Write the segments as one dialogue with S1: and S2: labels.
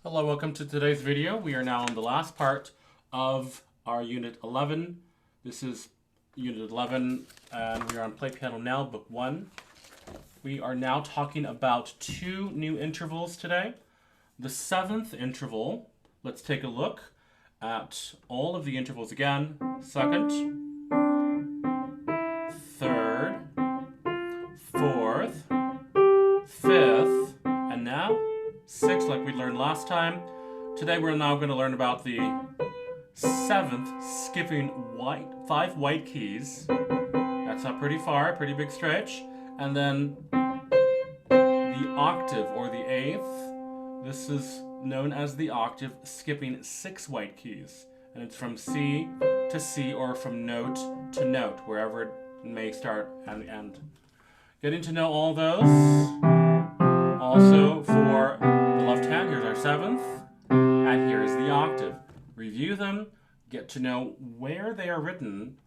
S1: Hello, welcome to today's video. We are now on the last part of our Unit 11. This is Unit 11 and we are on Play Piano Now, Book 1. We are now talking about two new intervals today. The seventh interval, let's take a look at all of the intervals again. Second, third, fourth, fifth, and now sixth, like we learned last time. Today we're now going to learn about the seventh, skipping five white keys. That's not pretty far, pretty big stretch. And then the octave, or the eighth. This is known as the octave, skipping six white keys. And it's from C to C, or from note to note, wherever it may start and end. Getting to know all those. Also, for the left hand, here's our seventh, and here's the octave. Review them, get to know where they are written.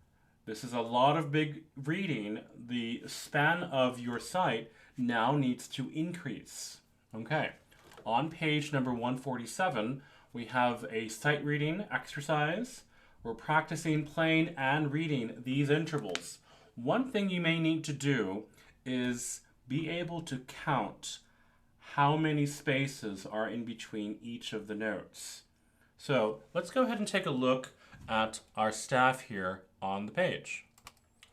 S1: This is a lot of big reading. The span of your sight now needs to increase. Okay, on page number 147, we have a sight reading exercise. We're practicing playing and reading these intervals. One thing you may need to do is be able to count how many spaces are in between each of the notes. So let's go ahead and take a look at our staff here on the page.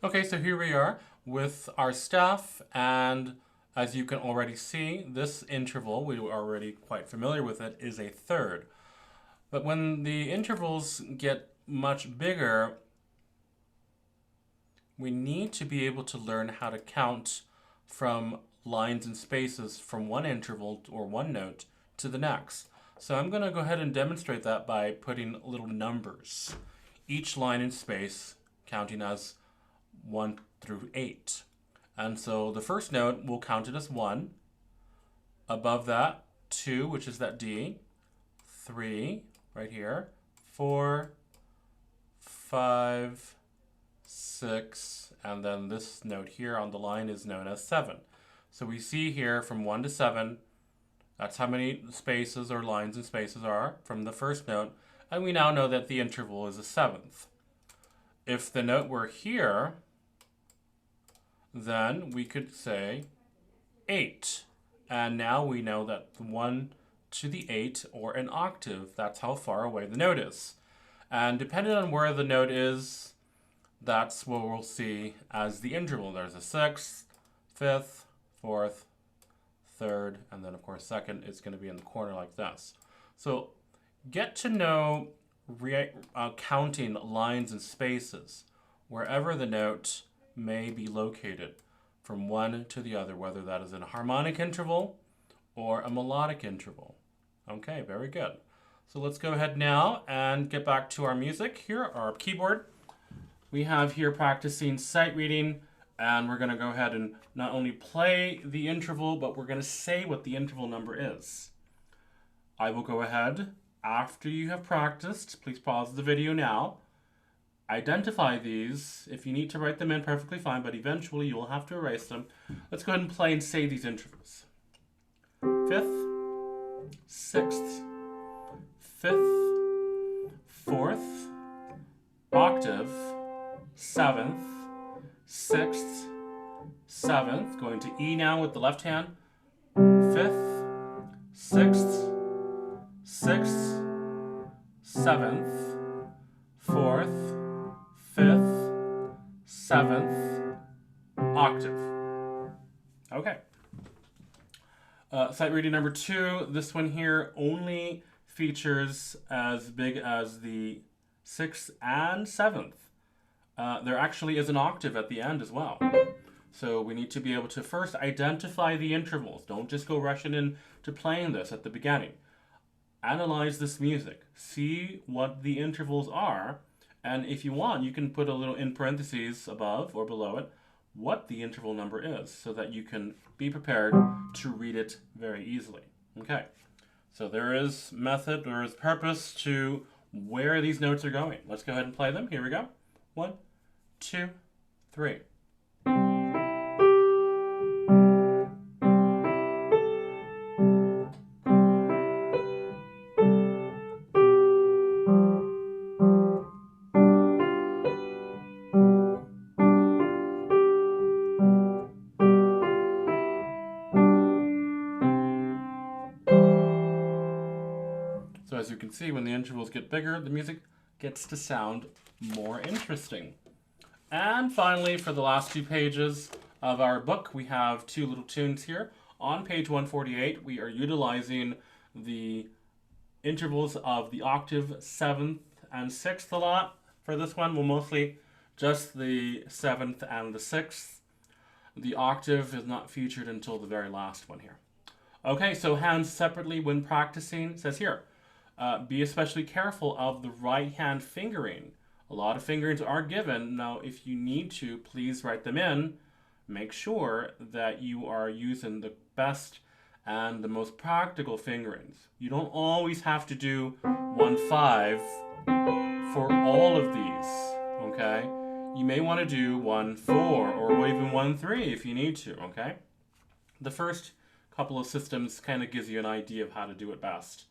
S1: Okay, so here we are with our staff, and as you can already see, this interval, we were already quite familiar with it, is a third. But when the intervals get much bigger, we need to be able to learn how to count from lines and spaces from one interval or one note to the next. So I'm going to go ahead and demonstrate that by putting little numbers. Each line and space counting as 1 through 8. And so the first note, we'll count it as 1. Above that, 2, which is that D. 3, right here. 4, 5, 6, and then this note here on the line is known as 7. So we see here from 1 to 7, that's how many spaces or lines and spaces are from the first note, and we now know that the interval is a seventh. If the note were here, then we could say 8. And now we know that 1 to the 8, or an octave, that's how far away the note is. And depending on where the note is, that's what we'll see as the interval. There's a sixth, fifth, fourth, third, and then of course second is going to be in the corner like this. So get to know counting lines and spaces wherever the note may be located from one to the other, whether that is in a harmonic interval or a melodic interval. Okay, very good. So let's go ahead now and get back to our music here, our keyboard. We have here practicing sight reading, and we're going to go ahead and not only play the interval, but we're going to say what the interval number is. I will go ahead after you have practiced. Please pause the video now. Identify these. If you need to write them in, perfectly fine, but eventually you'll have to erase them. Let's go ahead and play and say these intervals. Fifth, sixth, fifth, fourth, octave, seventh, sixth, seventh, going to E now with the left hand, fifth, sixth, sixth, seventh, fourth, fifth, seventh, octave. Okay. Sight reading number 2, this one here only features as big as the 6th and 7th. There actually is an octave at the end as well. So we need to be able to first identify the intervals. Don't just go rushing into playing this at the beginning. Analyze this music. See what the intervals are. And if you want, you can put a little in parentheses above or below it what the interval number is, so that you can be prepared to read it very easily. Okay. So there is method, there is purpose to where these notes are going. Let's go ahead and play them. Here we go. 1, 2, 3. So as you can see, when the intervals get bigger, the music gets to sound more interesting. And finally, for the last 2 pages of our book, we have 2 little tunes here. On page 148, we are utilizing the intervals of the octave 7th and 6th a lot. For this one, we'll mostly just the 7th and the 6th. The octave is not featured until the very last one here. Okay, so hands separately when practicing. It says here, be especially careful of the right hand fingering. A lot of fingerings are given. Now, if you need to, please write them in. Make sure that you are using the best and the most practical fingerings. You don't always have to do 1-5 for all of these, okay? You may want to do 1-4 or even 1-3 if you need to, okay? The first couple of systems kind of gives you an idea of how to do it best.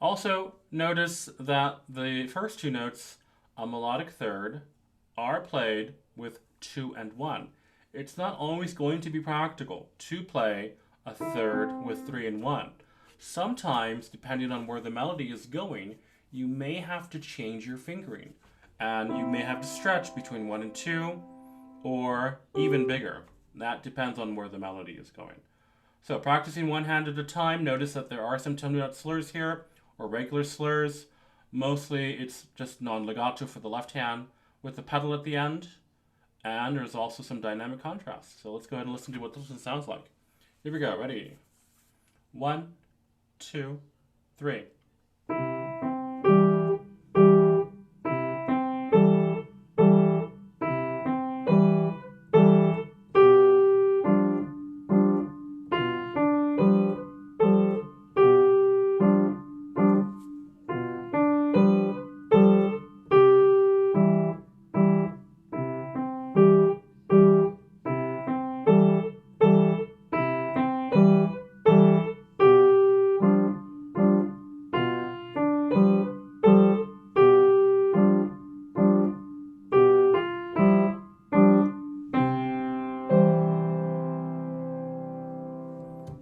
S1: Also, notice that the first 2 notes, a melodic third, are played with 2 and 1. It's not always going to be practical to play a third with 3 and 1. Sometimes, depending on where the melody is going, you may have to change your fingering, and you may have to stretch between 1 and 2, or even bigger. That depends on where the melody is going. So practicing one hand at a time, notice that there are some tone note slurs here, or regular slurs. Mostly it's just non-legato for the left hand with the pedal at the end, and there's also some dynamic contrast. So let's go ahead and listen to what this one sounds like. Here we go, ready? 1, 2, 3.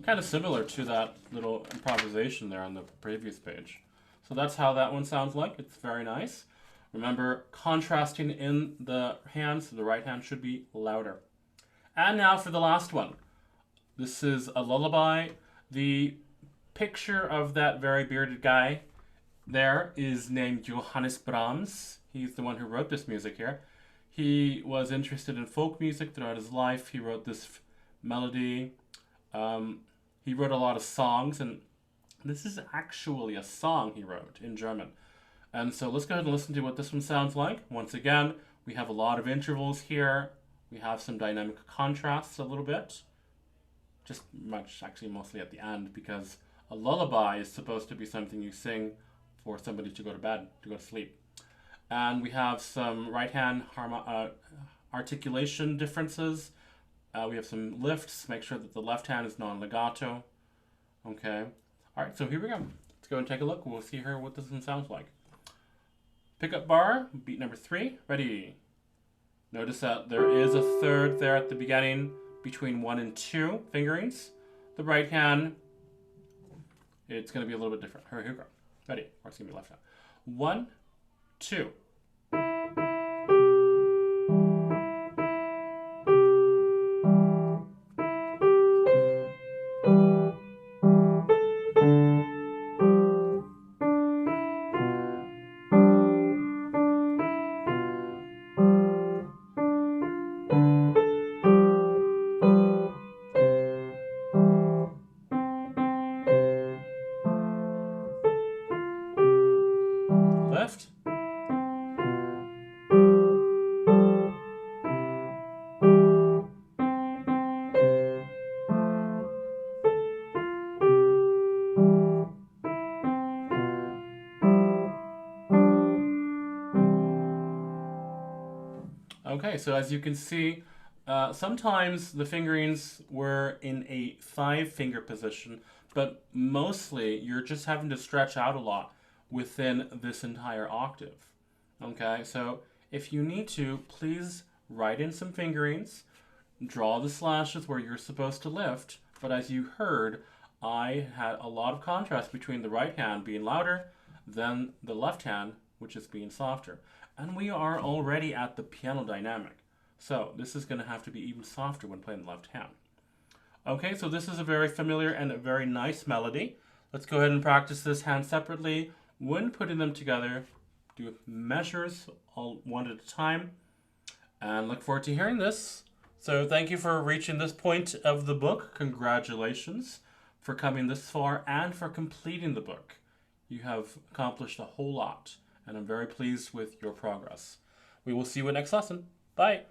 S1: Kind of similar to that little improvisation there on the previous page. So that's how that one sounds like. It's very nice. Remember, contrasting in the hands, so the right hand should be louder. And now for the last one. This is a lullaby. The picture of that very bearded guy there is named Johannes Brahms. He's the one who wrote this music here. He was interested in folk music throughout his life. He wrote this melody. He wrote a lot of songs, and this is actually a song he wrote in German. And so let's go ahead and listen to what this one sounds like. Once again, we have a lot of intervals here. We have some dynamic contrasts a little bit. Just actually mostly at the end, because a lullaby is supposed to be something you sing for somebody to go to bed, to go to sleep. And we have some right hand articulation differences. We have some lifts. Make sure that the left hand is non-legato. Okay. All right, so here we go. Let's go and take a look. We'll see here what this one sounds like. Pickup bar, beat number 3. Ready. Notice that there is a third there at the beginning between 1 and 2 fingerings. The right hand, it's going to be a little bit different. Here we go. Ready. Or it's going to be left hand. 1, 2. Left. Okay, so as you can see, sometimes the fingerings were in a 5-finger position, but mostly you're just having to stretch out a lot within this entire octave. Okay, so if you need to, please write in some fingerings, draw the slashes where you're supposed to lift, but as you heard, I had a lot of contrast between the right hand being louder than the left hand, which is being softer. And we are already at the piano dynamic. So this is going to have to be even softer when playing the left hand. Okay, so this is a very familiar and a very nice melody. Let's go ahead and practice this hand separately. When putting them together, do measures all one at a time. And look forward to hearing this. So thank you for reaching this point of the book. Congratulations for coming this far and for completing the book. You have accomplished a whole lot, and I'm very pleased with your progress. We will see you in next lesson. Bye.